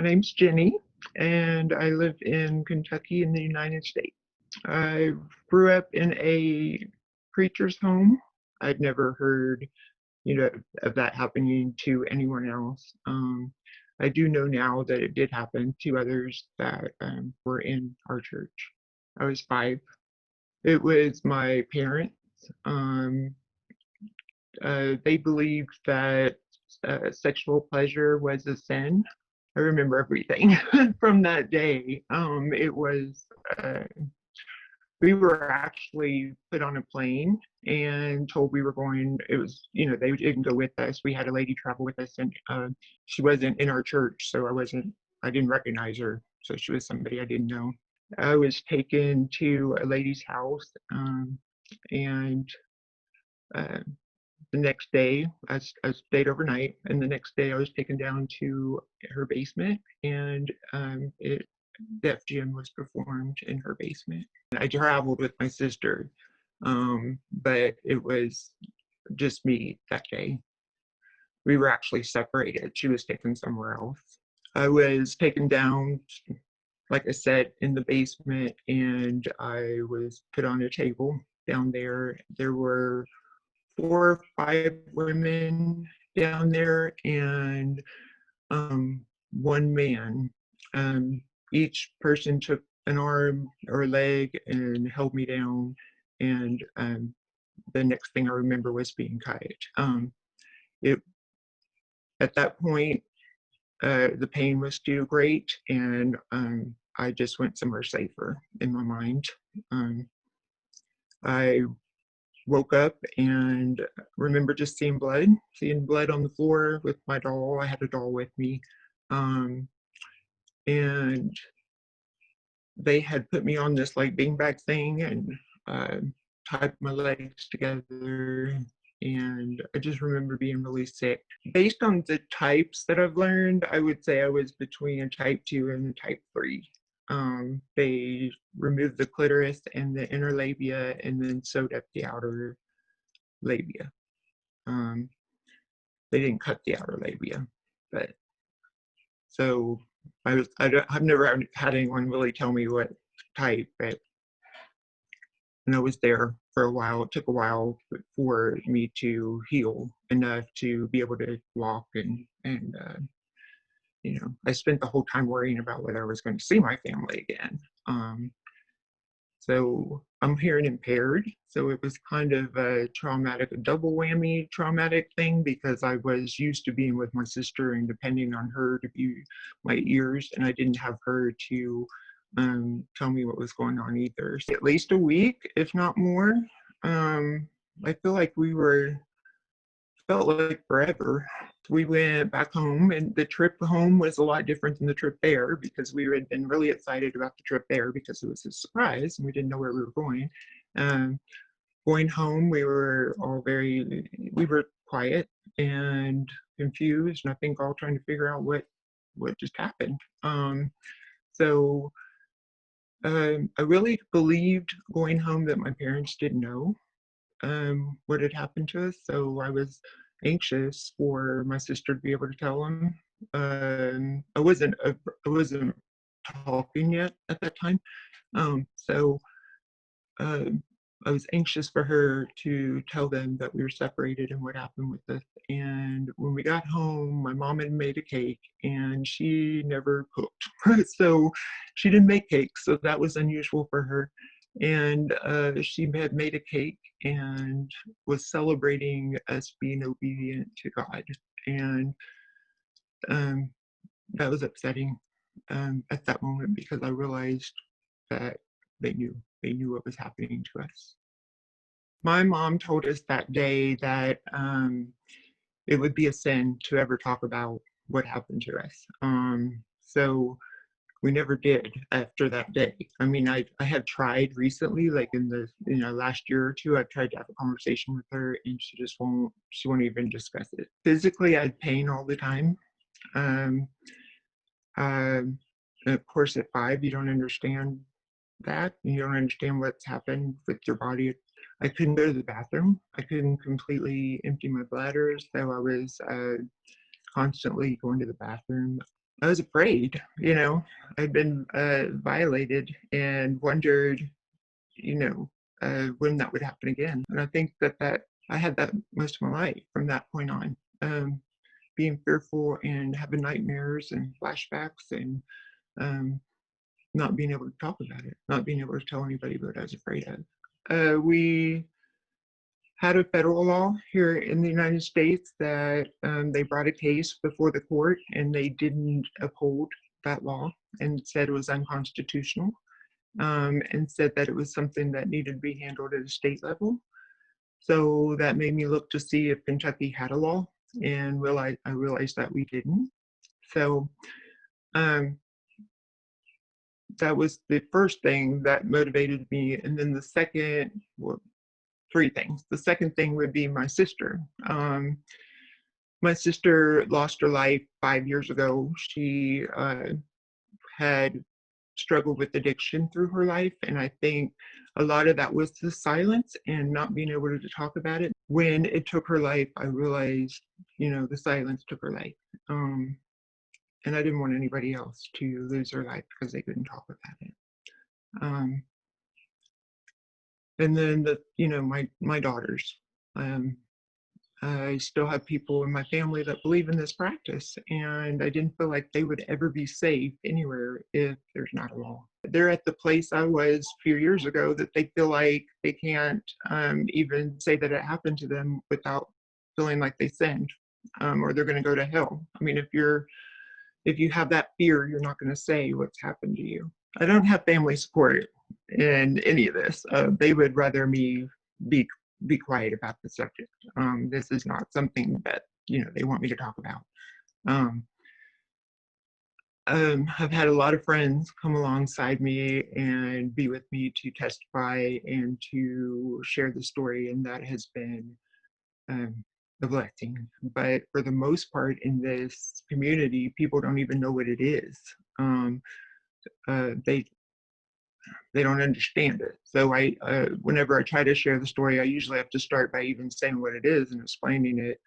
My name's Jenny, and I live in Kentucky in the United States. I grew up in a preacher's home. I'd never heard, of that happening to anyone else. I do know now that it did happen to others that were in our church. I was 5. It was my parents. Um, they believed that sexual pleasure was a sin. I remember everything from that day. Uh, we were actually put on a plane and told we were going. It was, they didn't go with us. We had a lady travel with us, and she wasn't in our church, so I didn't recognize her. So she was somebody I didn't know. I was taken to a lady's house, and uh, the next day I stayed overnight, and the next day I was taken down to her basement, and Def Jam was performed in her basement. I traveled with my sister, but it was just me that day. We were actually separated. She was taken somewhere else. I was taken down, like I said, in the basement, and I was put on a table down there. There were 4 or 5 women down there, and 1 man. Each person took an arm or a leg and held me down, and the next thing I remember was being cut. It At that point, the pain was too great, and I just went somewhere safer in my mind. I woke up and remember just seeing blood on the floor with my doll. I had a doll with me. And they had put me on this like beanbag thing and tied my legs together. And I just remember being really sick. Based on the types that I've learned, I would say I was between a type 2 and a type 3. They removed the clitoris and the inner labia and then sewed up the outer labia. They didn't cut the outer labia, but so I've never had anyone really tell me what type, but and I was there for a while. It took a while for me to heal enough to be able to walk and I spent the whole time worrying about whether I was going to see my family again. So I'm hearing impaired. So it was kind of a double whammy traumatic thing because I was used to being with my sister and depending on her to be my ears, and I didn't have her to tell me what was going on either. So at least a week, if not more. I feel like felt like forever. We went back home, and the trip home was a lot different than the trip there because we had been really excited about the trip there because it was a surprise and we didn't know where we were going. Going home, we were quiet and confused, and I think all trying to figure out what just happened. So I really believed going home that my parents didn't know what had happened to us. So I was anxious for my sister to be able to tell them. I wasn't talking yet at that time, so I was anxious for her to tell them that we were separated and what happened with us. And when we got home, my mom had made a cake, and she never cooked, so she didn't make cake. So that was unusual for her. And she had made a cake and was celebrating us being obedient to God. And that was upsetting at that moment because I realized that they knew what was happening to us. My mom told us that day that it would be a sin to ever talk about what happened to us. So we never did after that day. I mean, I had tried recently, like in the last year or two, I've tried to have a conversation with her, and she won't even discuss it. Physically, I had pain all the time. Of course, at 5, you don't understand that. You don't understand what's happened with your body. I couldn't go to the bathroom. I couldn't completely empty my bladder, so I was constantly going to the bathroom. I was afraid, I'd been violated and wondered, when that would happen again. And I think that I had that most of my life from that point on, being fearful and having nightmares and flashbacks and um, not being able to talk about it, not being able to tell anybody what I was afraid of. We had a federal law here in the United States that they brought a case before the court and they didn't uphold that law and said it was unconstitutional, and said that it was something that needed to be handled at a state level. So that made me look to see if Kentucky had a law, and I realized that we didn't. So um, that was the first thing that motivated me. And then the second, well, three things. The second thing would be my sister. My sister lost her life 5 years ago. She had struggled with addiction through her life, and I think a lot of that was the silence and not being able to talk about it. When it took her life, I realized, the silence took her life. And I didn't want anybody else to lose their life because they couldn't talk about it. And then my daughters. I still have people in my family that believe in this practice, and I didn't feel like they would ever be safe anywhere if there's not a law. They're at the place I was a few years ago that they feel like they can't even say that it happened to them without feeling like they sinned, or they're going to go to hell. I mean, if you have that fear, you're not going to say what's happened to you. I don't have family support in any of this. They would rather me be quiet about the subject. This is not something that they want me to talk about. I've had a lot of friends come alongside me and be with me to testify and to share the story, and that has been a blessing. But for the most part in this community, people don't even know what it is. They don't understand it. So whenever I try to share the story, I usually have to start by even saying what it is and explaining it.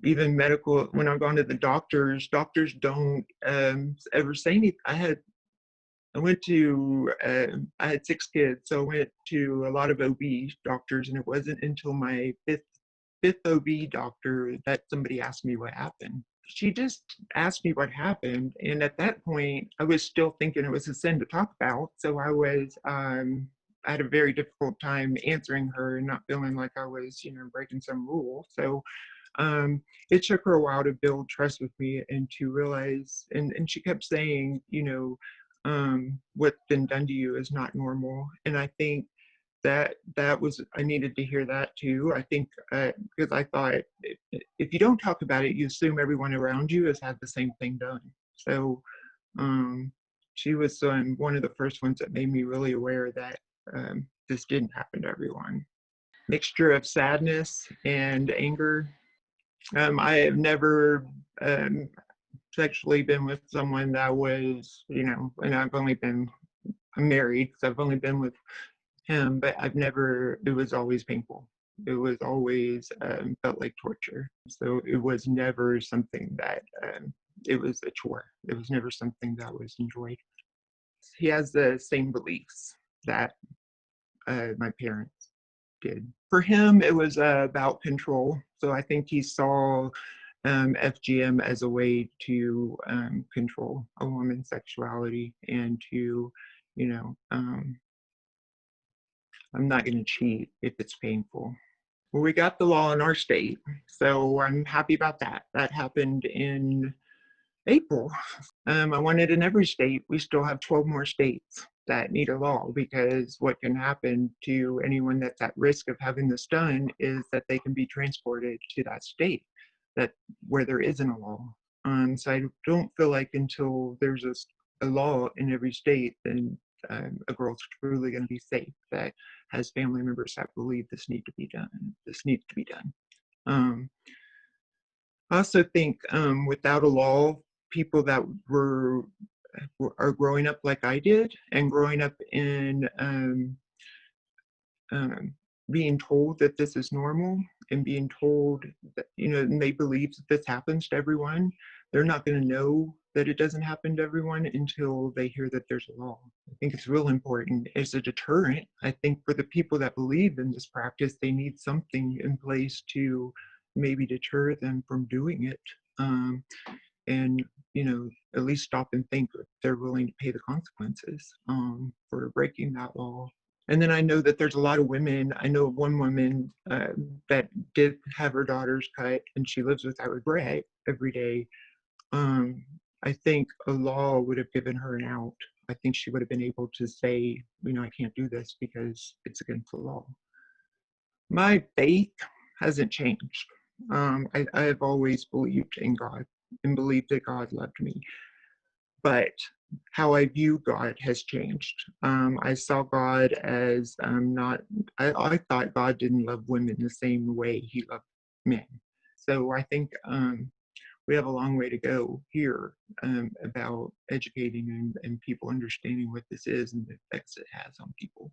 Even medical, when I've gone to the doctors don't ever say anything. I had 6 kids, so I went to a lot of OB doctors, and it wasn't until my fifth OB doctor that somebody asked me what happened. She just asked me what happened, and at that point, I was still thinking it was a sin to talk about. So I had a very difficult time answering her and not feeling like I was, breaking some rule. So it took her a while to build trust with me and to realize, and she kept saying, what's been done to you is not normal. And I think that was, I needed to hear that too. I think because I thought if you don't talk about it, you assume everyone around you has had the same thing done. So she was one of the first ones that made me really aware that this didn't happen to everyone. Mixture of sadness and anger. I have never sexually been with someone that was, and I'm married, so I've only been with him, but it was always painful. It was always felt like torture. So it was never something that, it was a chore. It was never something that was enjoyed. He has the same beliefs that my parents did. For him, it was about control. So I think he saw FGM as a way to control a woman's sexuality and to, I'm not going to cheat if it's painful. Well, we got the law in our state, so I'm happy about that. That happened in April. I want it in every state. We still have 12 more states that need a law, because what can happen to anyone that's at risk of having this done is that they can be transported to that state where there isn't a law. So I don't feel like until there's a law in every state, then a girl's truly going to be safe, that has family members that believe this needs to be done. I also think without a law, people that are growing up like I did, and growing up in being told that this is normal, and being told that, and they believe that this happens to everyone, they're not going to know that it doesn't happen to everyone until they hear that there's a law. I think it's real important as a deterrent. I think for the people that believe in this practice, they need something in place to maybe deter them from doing it. And at least stop and think if they're willing to pay the consequences for breaking that law. And then I know that there's a lot of women. I know of one woman that did have her daughters cut, and she lives without regret every day. I think a law would have given her an out. I think she would have been able to say, I can't do this because it's against the law. My faith hasn't changed. I've always believed in God and believed that God loved me. But how I view God has changed. I saw God as not, I thought God didn't love women the same way he loved men. So I think we have a long way to go here about educating and people understanding what this is and the effects it has on people.